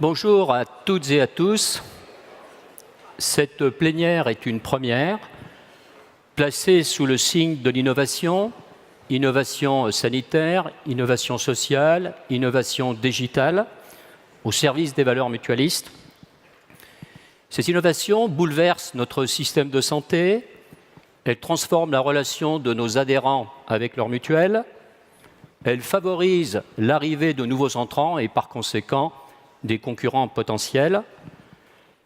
Bonjour à toutes et à tous. Cette plénière est une première, placée sous le signe de l'innovation, innovation sanitaire, innovation sociale, innovation digitale, au service des valeurs mutualistes. Ces innovations bouleversent notre système de santé, elles transforment la relation de nos adhérents avec leurs mutuelles, elles favorisent l'arrivée de nouveaux entrants et par conséquent des concurrents potentiels.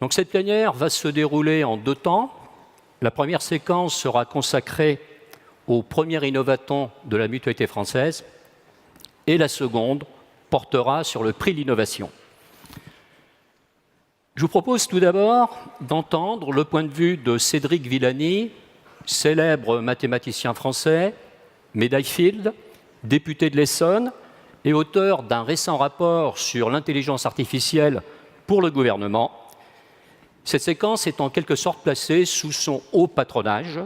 Donc cette plénière va se dérouler en 2 temps. La première séquence sera consacrée au premier innovaton de la mutualité française et la seconde portera sur le prix de l'innovation. Je vous propose tout d'abord d'entendre le point de vue de Cédric Villani, célèbre mathématicien français, médaille Fields, député de l'Essonne et auteur d'un récent rapport sur l'intelligence artificielle pour le gouvernement. Cette séquence est en quelque sorte placée sous son haut patronage.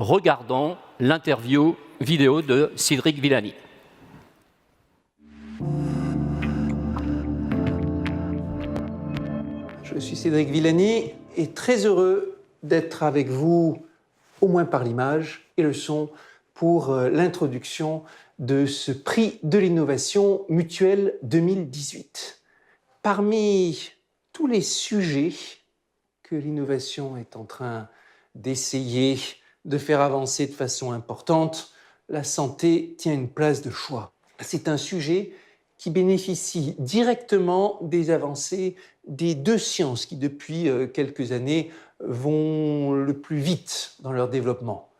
Regardons l'interview vidéo de Cédric Villani. Je suis Cédric Villani et très heureux d'être avec vous, au moins par l'image et le son, pour l'introduction de ce prix de l'innovation mutuelle 2018. Parmi tous les sujets que l'innovation est en train d'essayer de faire avancer de façon importante, la santé tient une place de choix. C'est un sujet qui bénéficie directement des avancées des 2 sciences qui, depuis quelques années, vont le plus vite dans leur développement,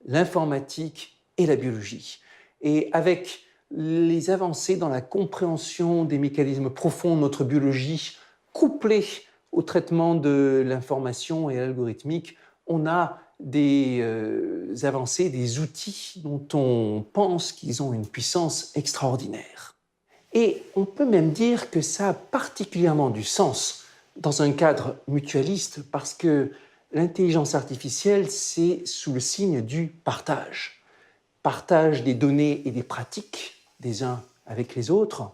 l'informatique et la biologie. Et avec les avancées dans la compréhension des mécanismes profonds de notre biologie, couplées au traitement de l'information et l'algorithmique, on a des avancées, des outils dont on pense qu'ils ont une puissance extraordinaire. Et on peut même dire que ça a particulièrement du sens dans un cadre mutualiste parce que l'intelligence artificielle, c'est sous le signe du partage. Partage des données et des pratiques des uns avec les autres,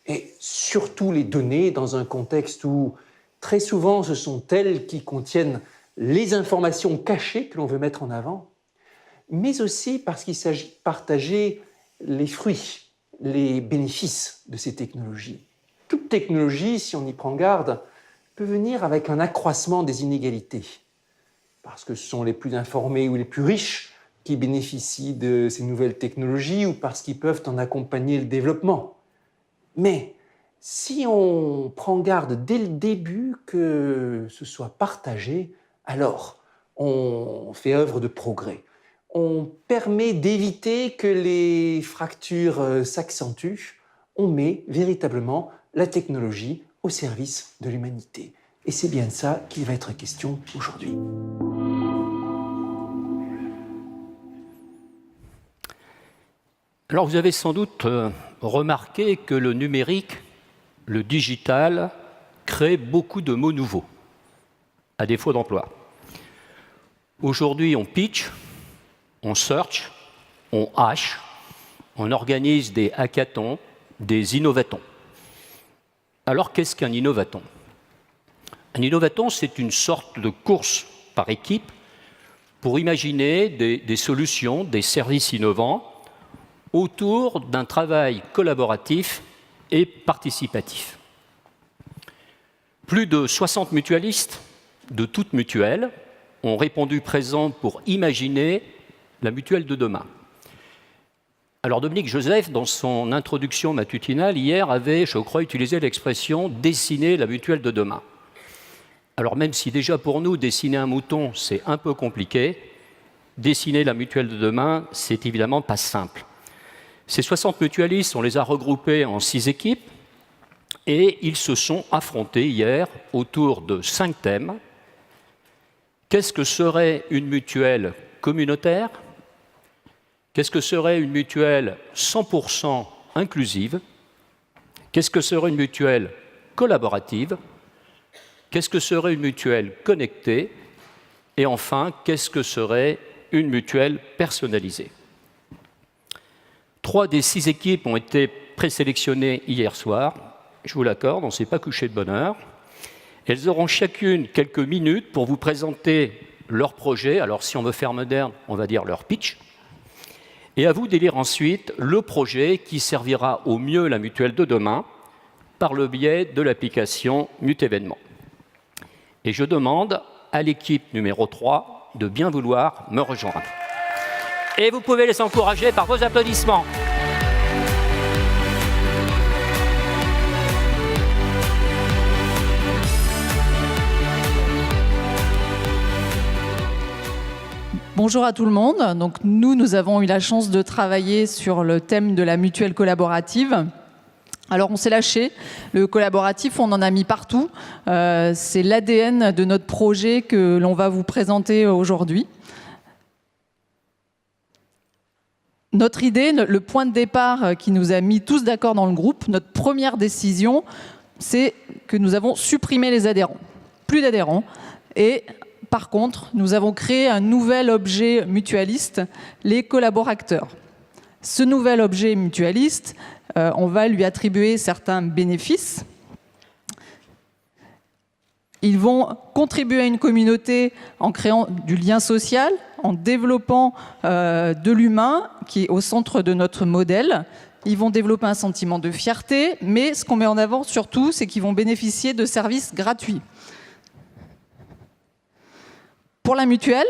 et surtout les données dans un contexte où très souvent ce sont elles qui contiennent les informations cachées que l'on veut mettre en avant, mais aussi parce qu'il s'agit de partager les fruits, les bénéfices de ces technologies. Toute technologie, si on y prend garde, peut venir avec un accroissement des inégalités, parce que ce sont les plus informés ou les plus riches qui bénéficient de ces nouvelles technologies ou parce qu'ils peuvent en accompagner le développement. Mais si on prend garde dès le début que ce soit partagé, alors on fait œuvre de progrès. On permet d'éviter que les fractures s'accentuent. On met véritablement la technologie au service de l'humanité. Et c'est bien de ça qu'il va être question aujourd'hui. Alors vous avez sans doute remarqué que le numérique, le digital, crée beaucoup de mots nouveaux, à défaut d'emploi. Aujourd'hui, on pitch, on search, on hash, on organise des hackathons, des innovatons. Alors qu'est-ce qu'un innovaton ? Un innovaton, c'est une sorte de course par équipe pour imaginer des solutions, des services innovants autour d'un travail collaboratif et participatif. Plus de 60 mutualistes de toutes mutuelles ont répondu présent pour imaginer la mutuelle de demain. Alors Dominique Joseph, dans son introduction matutinale hier, avait, je crois, utilisé l'expression « dessiner la mutuelle de demain ». Alors même si déjà pour nous, dessiner un mouton, c'est un peu compliqué, dessiner la mutuelle de demain, c'est évidemment pas simple. Ces 60 mutualistes, on les a regroupés en 6 équipes et ils se sont affrontés hier autour de 5 thèmes. Qu'est-ce que serait une mutuelle communautaire ? Qu'est-ce que serait une mutuelle 100% inclusive ? Qu'est-ce que serait une mutuelle collaborative ? Qu'est-ce que serait une mutuelle connectée ? Et enfin, qu'est-ce que serait une mutuelle personnalisée ? 3 des 6 équipes ont été présélectionnées hier soir je vous l'accorde, on ne s'est pas couché de bonne heure. Elles auront chacune quelques minutes pour vous présenter leur projet. Alors, si on veut faire moderne, on va dire leur pitch. Et à vous d'élire ensuite le projet qui servira au mieux la mutuelle de demain par le biais de l'application Mutévénement. Et je demande à l'équipe numéro 3 de bien vouloir me rejoindre. Et vous pouvez les encourager par vos applaudissements. Bonjour à tout le monde. Donc, nous avons eu la chance de travailler sur le thème de la mutuelle collaborative. Alors, on s'est lâché. Le collaboratif, on en a mis partout. C'est l'ADN de notre projet que l'on va vous présenter aujourd'hui. Notre idée, le point de départ qui nous a mis tous d'accord dans le groupe, notre première décision, c'est que nous avons supprimé les adhérents. Plus d'adhérents. Et par contre, nous avons créé un nouvel objet mutualiste, les collaborateurs. Ce nouvel objet mutualiste, on va lui attribuer certains bénéfices. Ils vont contribuer à une communauté en créant du lien social, en développant de l'humain qui est au centre de notre modèle. Ils vont développer un sentiment de fierté, mais ce qu'on met en avant surtout, c'est qu'ils vont bénéficier de services gratuits. Pour la mutuelle,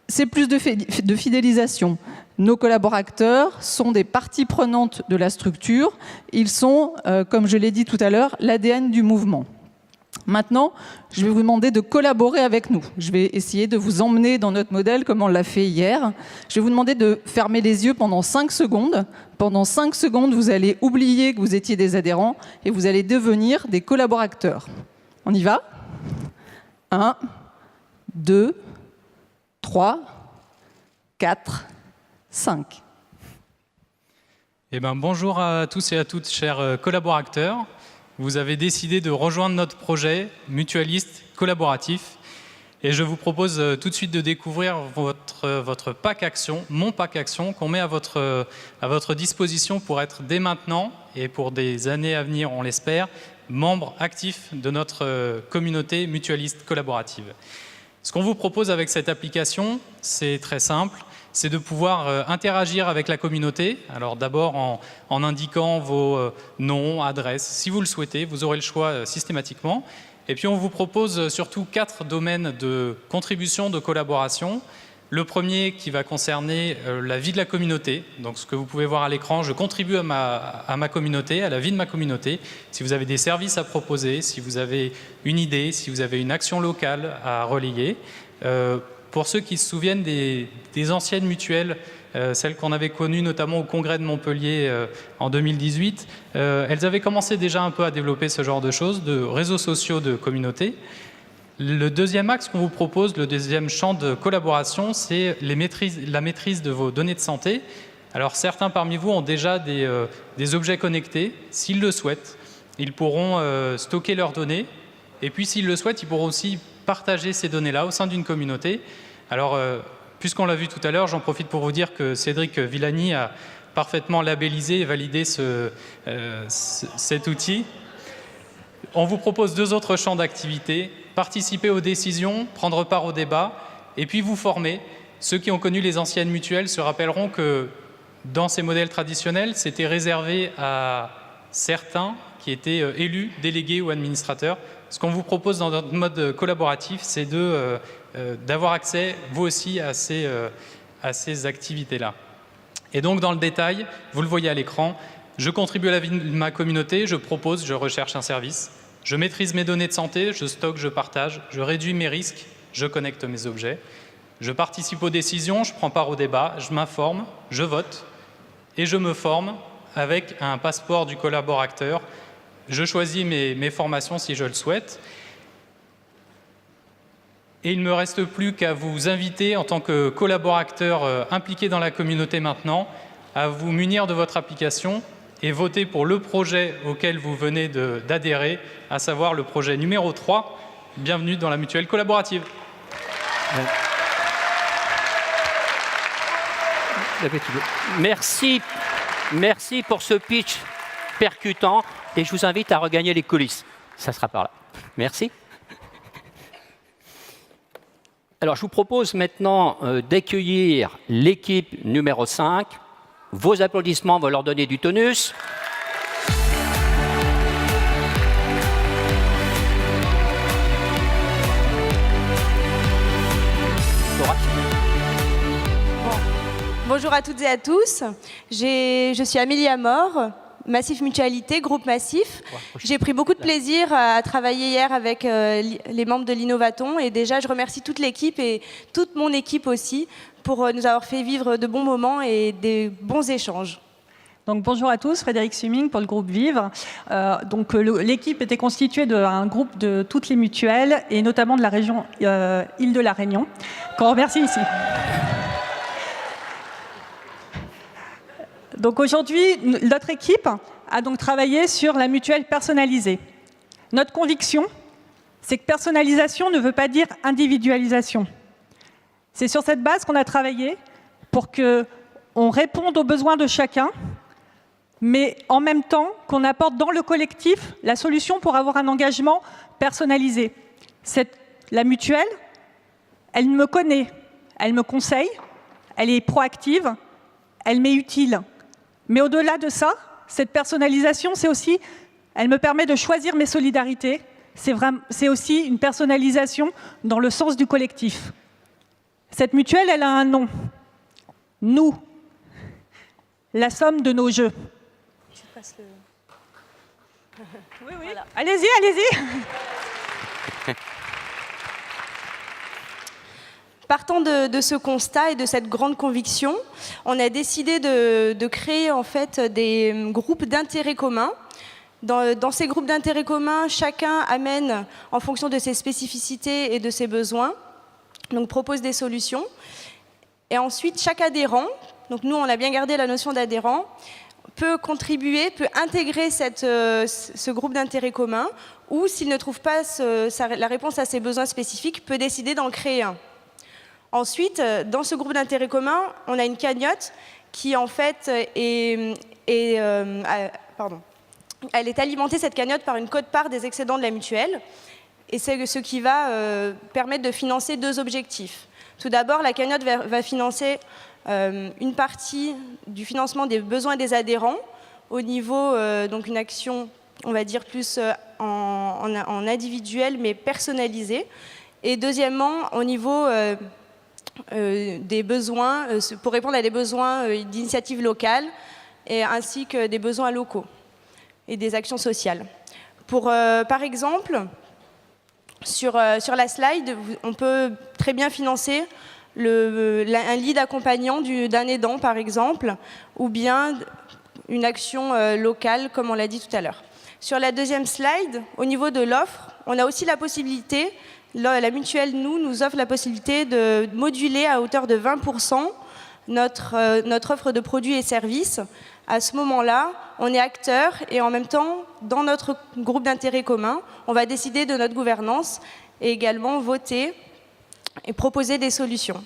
c'est plus de fidélisation. Nos collaborateurs sont des parties prenantes de la structure. Ils sont, comme je l'ai dit tout à l'heure, l'ADN du mouvement. Maintenant, je vais vous demander de collaborer avec nous. Je vais essayer de vous emmener dans notre modèle comme on l'a fait hier. Je vais vous demander de fermer les yeux pendant 5 secondes. Pendant 5 secondes, vous allez oublier que vous étiez des adhérents et vous allez devenir des collaborateurs. On y va ? 1, 2, 3, 4, 5. Bonjour à tous et à toutes, chers collaborateurs. Vous avez décidé de rejoindre notre projet mutualiste collaboratif. Et je vous propose tout de suite de découvrir votre pack action, mon pack action, qu'on met à votre disposition pour être dès maintenant et pour des années à venir, on l'espère, membre actif de notre communauté mutualiste collaborative. Ce qu'on vous propose avec cette application, c'est très simple, c'est de pouvoir interagir avec la communauté. Alors d'abord en indiquant vos noms, adresses, si vous le souhaitez, vous aurez le choix systématiquement. Et puis on vous propose surtout 4 domaines de contribution, de collaboration. Le premier qui va concerner la vie de la communauté. Donc ce que vous pouvez voir à l'écran, je contribue à ma communauté, à la vie de ma communauté. Si vous avez des services à proposer, si vous avez une idée, si vous avez une action locale à relayer. Pour ceux qui se souviennent des anciennes mutuelles, celles qu'on avait connues notamment au congrès de Montpellier en 2018, elles avaient commencé déjà un peu à développer ce genre de choses, de réseaux sociaux de communauté. Le deuxième axe qu'on vous propose, le deuxième champ de collaboration, c'est la maîtrise de vos données de santé. Alors certains parmi vous ont déjà des objets connectés. S'ils le souhaitent, ils pourront stocker leurs données. Et puis s'ils le souhaitent, ils pourront aussi partager ces données-là au sein d'une communauté. Alors, puisqu'on l'a vu tout à l'heure, j'en profite pour vous dire que Cédric Villani a parfaitement labellisé et validé cet outil. On vous propose 2 autres champs d'activité. Participer aux décisions, prendre part au débat, et puis vous former. Ceux qui ont connu les anciennes mutuelles se rappelleront que dans ces modèles traditionnels, c'était réservé à certains qui étaient élus, délégués ou administrateurs. Ce qu'on vous propose dans notre mode collaboratif, c'est d'avoir accès, vous aussi, à ces activités-là. Et donc, dans le détail, vous le voyez à l'écran, je contribue à la vie de ma communauté, je propose, je recherche un service. Je maîtrise mes données de santé, je stocke, je partage, je réduis mes risques, je connecte mes objets. Je participe aux décisions, je prends part au débat, je m'informe, je vote et je me forme avec un passeport du collaborateur. Je choisis mes formations si je le souhaite. Et il ne me reste plus qu'à vous inviter en tant que collaborateur impliqué dans la communauté maintenant à vous munir de votre application et voter pour le projet auquel vous venez d'adhérer, à savoir le projet numéro 3. Bienvenue dans la mutuelle collaborative. Merci pour ce pitch percutant. Et je vous invite à regagner les coulisses. Ça sera par là. Merci. Alors, je vous propose maintenant d'accueillir l'équipe numéro 5. Vos applaudissements vont leur donner du tonus. Bonjour à toutes et à tous. Je suis Amélie Amor, Massif Mutualité, groupe Massif. J'ai pris beaucoup de plaisir à travailler hier avec les membres de l'Innovaton et déjà je remercie toute l'équipe et toute mon équipe aussi pour nous avoir fait vivre de bons moments et des bons échanges. Donc, bonjour à tous, Frédéric Suming pour le groupe Vivre. L'équipe était constituée d'un groupe de toutes les mutuelles et notamment de la région Île de la Réunion, qu'on remercie ici. Donc aujourd'hui, notre équipe a donc travaillé sur la mutuelle personnalisée. Notre conviction, c'est que personnalisation ne veut pas dire individualisation. C'est sur cette base qu'on a travaillé pour qu'on réponde aux besoins de chacun, mais en même temps qu'on apporte dans le collectif la solution pour avoir un engagement personnalisé. La mutuelle, elle me connaît, elle me conseille, elle est proactive, elle m'est utile. Mais au-delà de ça, cette personnalisation, c'est aussi, elle me permet de choisir mes solidarités. C'est aussi une personnalisation dans le sens du collectif. Cette mutuelle, elle a un nom. Nous. La somme de nos jeux. Je passe le... Oui. Voilà. Allez-y, allez-y. Partant de ce constat et de cette grande conviction, on a décidé de créer en fait des groupes d'intérêts communs. Dans ces groupes d'intérêts communs, chacun amène en fonction de ses spécificités et de ses besoins, donc propose des solutions. Et ensuite, chaque adhérent, donc nous on a bien gardé la notion d'adhérent, peut contribuer, peut intégrer ce groupe d'intérêts communs, ou s'il ne trouve pas la réponse à ses besoins spécifiques, peut décider d'en créer un. Ensuite, dans ce groupe d'intérêts communs, on a une cagnotte qui, en fait, elle est alimentée, cette cagnotte, par une quote-part des excédents de la mutuelle. Et c'est ce qui va permettre de financer deux objectifs. Tout d'abord, la cagnotte va financer une partie du financement des besoins des adhérents au niveau, donc une action, on va dire, plus en individuel, mais personnalisée. Et deuxièmement, au niveau... des besoins, pour répondre à des besoins d'initiatives locales ainsi que des besoins locaux et des actions sociales. Par exemple, sur la slide, on peut très bien financer un lit d'accompagnant d'un aidant, par exemple, ou bien une action locale, comme on l'a dit tout à l'heure. Sur la deuxième slide, au niveau de l'offre, on a aussi la possibilité... La mutuelle nous offre la possibilité de moduler à hauteur de 20% notre offre de produits et services. À ce moment-là, on est acteur et en même temps, dans notre groupe d'intérêts communs, on va décider de notre gouvernance et également voter et proposer des solutions.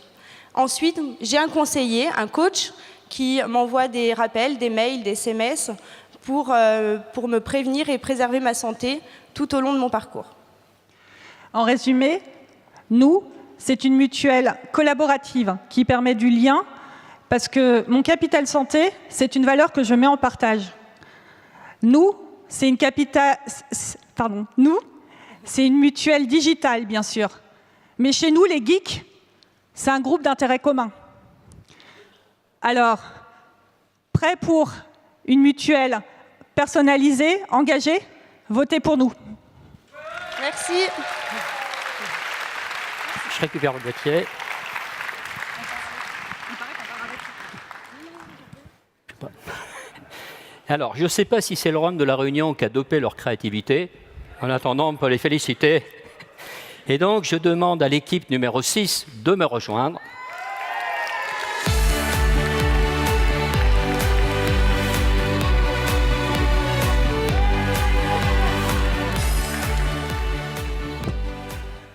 Ensuite, j'ai un conseiller, un coach, qui m'envoie des rappels, des mails, des SMS pour me prévenir et préserver ma santé tout au long de mon parcours. En résumé, nous, c'est une mutuelle collaborative qui permet du lien parce que mon capital santé, c'est une valeur que je mets en partage. Nous, c'est une mutuelle digitale, bien sûr. Mais chez nous, les geeks, c'est un groupe d'intérêts communs. Alors, prêt pour une mutuelle personnalisée, engagée? Votez pour nous. Merci. Je récupère le boîtier. Alors, je ne sais pas si c'est le Rhum de la Réunion qui a dopé leur créativité. En attendant, on peut les féliciter. Et donc, je demande à l'équipe numéro 6 de me rejoindre.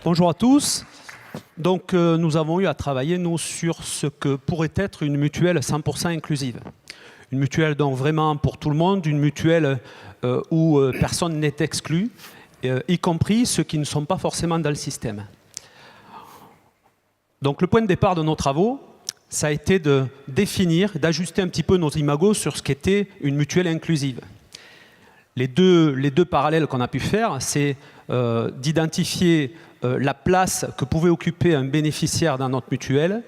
Bonjour à tous. Donc, nous avons eu à travailler, nous, sur ce que pourrait être une mutuelle 100% inclusive. Une mutuelle donc vraiment pour tout le monde, une mutuelle où personne n'est exclu, y compris ceux qui ne sont pas forcément dans le système. Donc le point de départ de nos travaux, ça a été de définir, d'ajuster un petit peu nos imagos sur ce qu'était une mutuelle inclusive. Les deux parallèles qu'on a pu faire, c'est d'identifier la place que pouvait occuper un bénéficiaire dans notre mutuelle.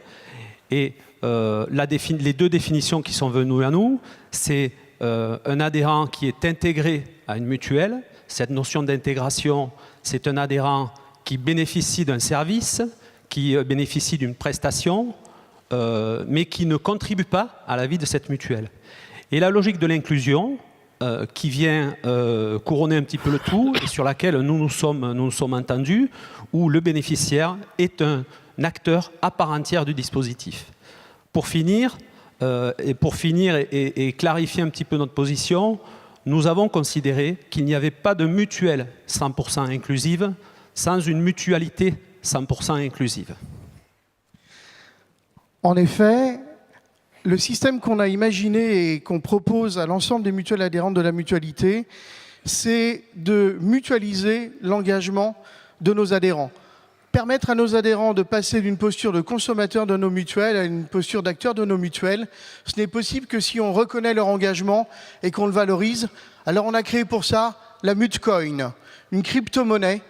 Et les deux définitions qui sont venues à nous, c'est un adhérent qui est intégré à une mutuelle. Cette notion d'intégration, c'est un adhérent qui bénéficie d'un service, qui bénéficie d'une prestation, mais qui ne contribue pas à la vie de cette mutuelle. Et la logique de l'inclusion, qui vient couronner un petit peu le tout, et sur laquelle nous nous sommes entendus, où le bénéficiaire est un acteur à part entière du dispositif. Pour finir et clarifier un petit peu notre position, nous avons considéré qu'il n'y avait pas de mutuelle 100% inclusive sans une mutualité 100% inclusive. En effet, le système qu'on a imaginé et qu'on propose à l'ensemble des mutuelles adhérentes de la mutualité, c'est de mutualiser l'engagement de nos adhérents. Permettre à nos adhérents de passer d'une posture de consommateur de nos mutuelles à une posture d'acteur de nos mutuelles, ce n'est possible que si on reconnaît leur engagement et qu'on le valorise. Alors on a créé pour ça la Mutcoin, une crypto-monnaie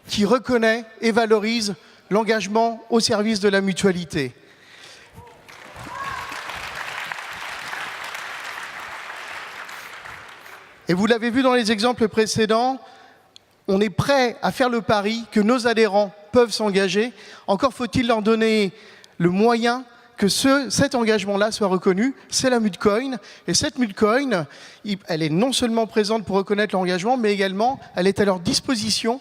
qui reconnaît et valorise l'engagement au service de la mutualité. Et vous l'avez vu dans les exemples précédents, on est prêt à faire le pari que nos adhérents peuvent s'engager. Encore faut-il leur donner le moyen que cet engagement-là soit reconnu. C'est la Mutcoin. Et cette Mutcoin, elle est non seulement présente pour reconnaître l'engagement, mais également, elle est à leur disposition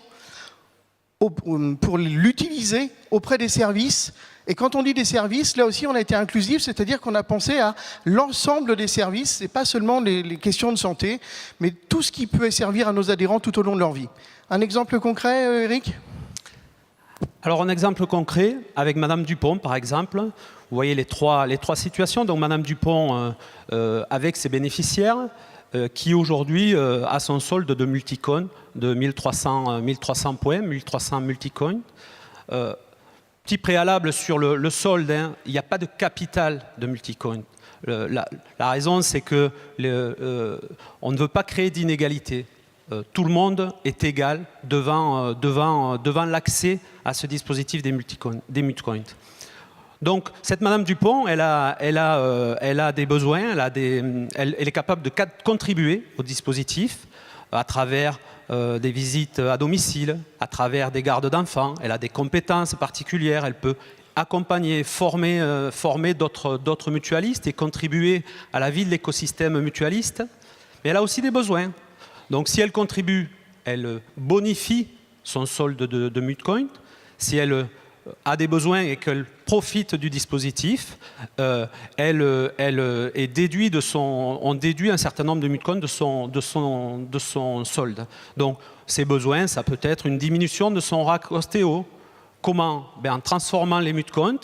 pour l'utiliser auprès des services. Et quand on dit des services, là aussi on a été inclusif, c'est-à-dire qu'on a pensé à l'ensemble des services, et pas seulement les questions de santé, mais tout ce qui peut servir à nos adhérents tout au long de leur vie. Un exemple concret, Eric ? Alors un exemple concret, avec Madame Dupont par exemple, vous voyez les trois situations. Donc Madame Dupont avec ses bénéficiaires, qui aujourd'hui a son solde de multicoin de 1300 points, 1300 multicoins. Petit préalable sur le solde, hein, il n'y a pas de capital de multicoin. La raison, c'est que on ne veut pas créer d'inégalité. Tout le monde est égal devant l'accès à ce dispositif des multicoins. Donc, cette Madame Dupont, elle a des besoins, elle est capable de contribuer au dispositif à travers des visites à domicile, à travers des gardes d'enfants. Elle a des compétences particulières, elle peut accompagner, former d'autres mutualistes et contribuer à la vie de l'écosystème mutualiste. Mais elle a aussi des besoins. Donc si elle contribue, elle bonifie son solde de Mutcoin. Si elle a des besoins et qu'elle profite du dispositif, on déduit un certain nombre de Mutcoins de son solde. Donc ces besoins, ça peut être une diminution de son RAC ostéo. Comment ? En transformant les Mutcoins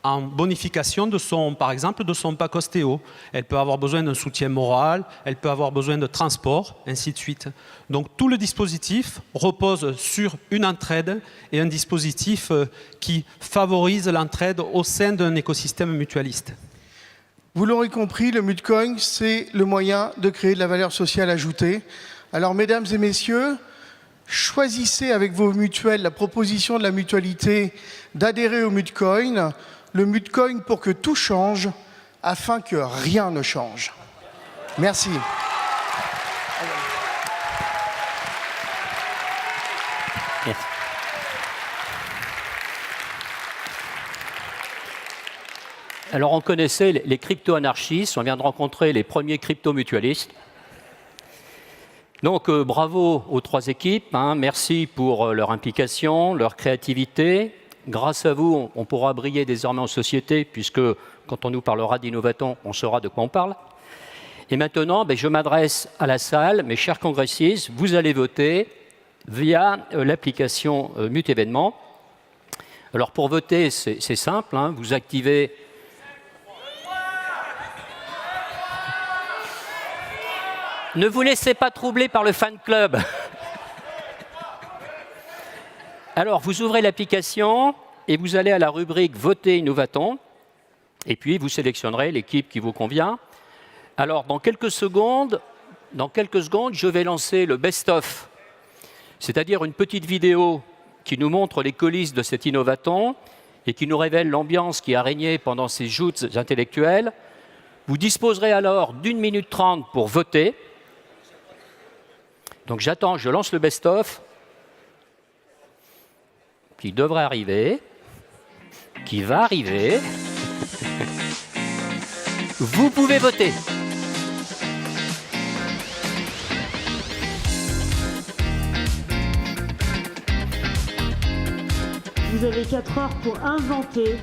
en bonification par exemple de son pack ostéo. Elle peut avoir besoin d'un soutien moral, elle peut avoir besoin de transport, ainsi de suite. Donc tout le dispositif repose sur une entraide et un dispositif qui favorise l'entraide au sein d'un écosystème mutualiste. Vous l'aurez compris, le Mutcoin, c'est le moyen de créer de la valeur sociale ajoutée. Alors mesdames et messieurs, choisissez avec vos mutuelles la proposition de la mutualité d'adhérer au Mutcoin. Le Mutcoin pour que tout change, afin que rien ne change. Merci. Merci. Alors on connaissait les crypto-anarchistes, on vient de rencontrer les premiers crypto-mutualistes. Donc bravo aux trois équipes, merci pour leur implication, leur créativité. Grâce à vous, on pourra briller désormais en société, puisque quand on nous parlera d'innovation, on saura de quoi on parle. Et maintenant, je m'adresse à la salle, mes chers congressistes, vous allez voter via l'application Mutévénement. Alors pour voter, c'est simple, vous activez... Ne vous laissez pas troubler par le fan club. Alors, vous ouvrez l'application et vous allez à la rubrique « Votez Innovaton ». Et puis, vous sélectionnerez l'équipe qui vous convient. Alors, dans quelques secondes, je vais lancer le best-of, c'est-à-dire une petite vidéo qui nous montre les coulisses de cet innovaton et qui nous révèle l'ambiance qui a régné pendant ces joutes intellectuelles. Vous disposerez alors d'1 minute 30 pour voter. Donc j'attends, je lance le best-of, qui devrait arriver, qui va arriver. Vous pouvez voter. Vous avez 4 heures pour inventer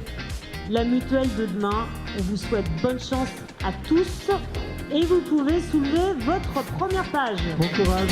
la mutuelle de demain. On vous souhaite bonne chance à tous et vous pouvez soulever votre première page. Bon courage.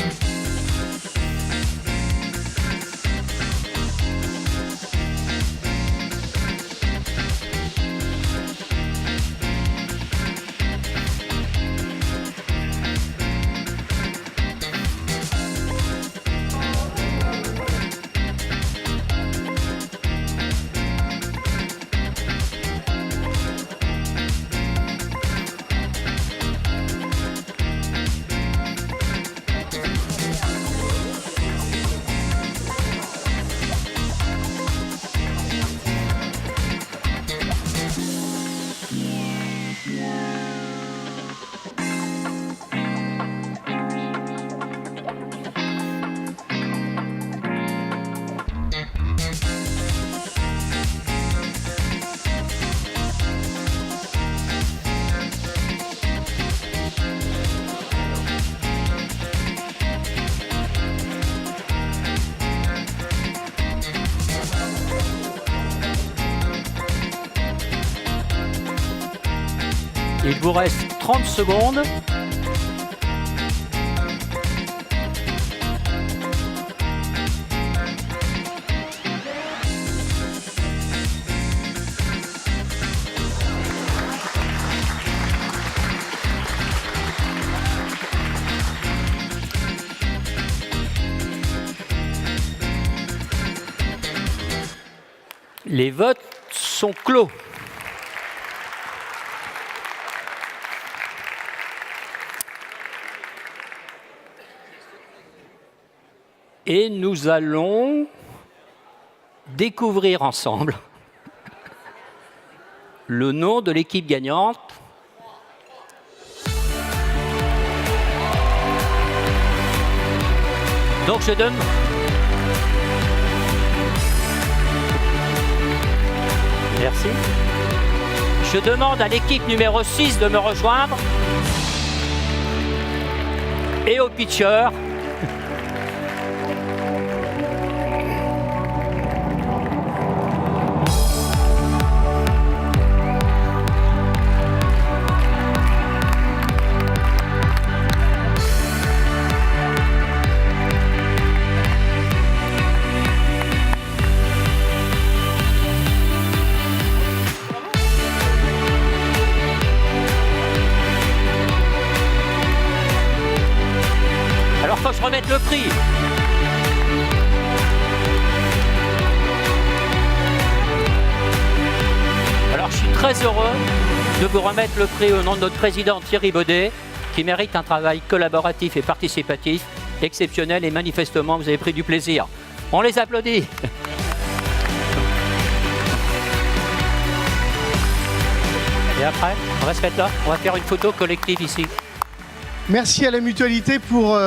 Il vous reste 30 secondes. Les votes sont clos. Et nous allons découvrir ensemble le nom de l'équipe gagnante. Donc je donne... Merci. Je demande à l'équipe numéro 6 de me rejoindre et au pitcher. Alors, faut que je remette le prix. Alors, je suis très heureux de vous remettre le prix au nom de notre président Thierry Baudet, qui mérite un travail collaboratif et participatif exceptionnel et manifestement, vous avez pris du plaisir. On les applaudit. Et après, on va se mettre là, on va faire une photo collective ici. Merci à la Mutualité pour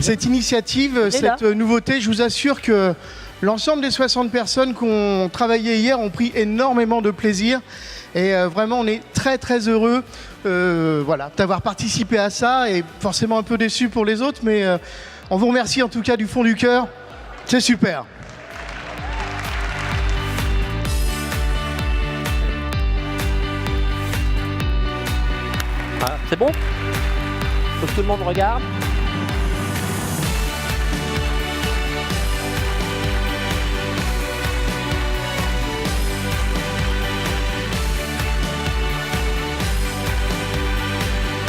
cette initiative, cette nouveauté. Je vous assure que l'ensemble des 60 personnes qui ont travaillé hier ont pris énormément de plaisir. Et vraiment, on est très très heureux voilà, d'avoir participé à ça et forcément un peu déçu pour les autres. Mais on vous remercie en tout cas du fond du cœur. C'est super. Ah, c'est bon ? Faut que tout le monde regarde.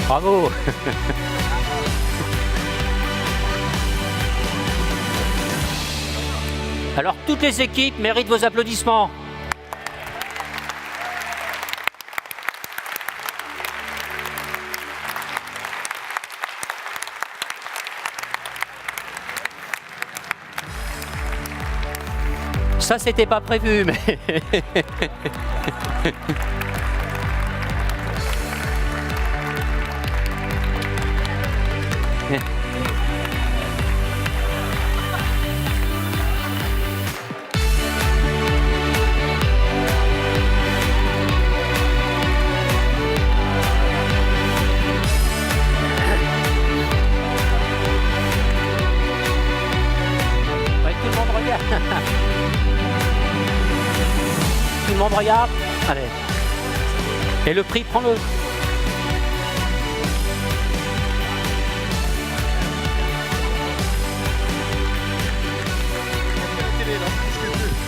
Bravo. Alors, toutes les équipes méritent vos applaudissements. Ça, c'était pas prévu, mais... Ouais, tout le monde regarde. Tout le monde regarde. Allez. Et le prix, prends-le.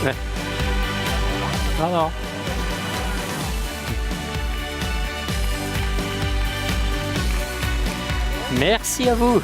Ouais. Non, non. Merci à vous.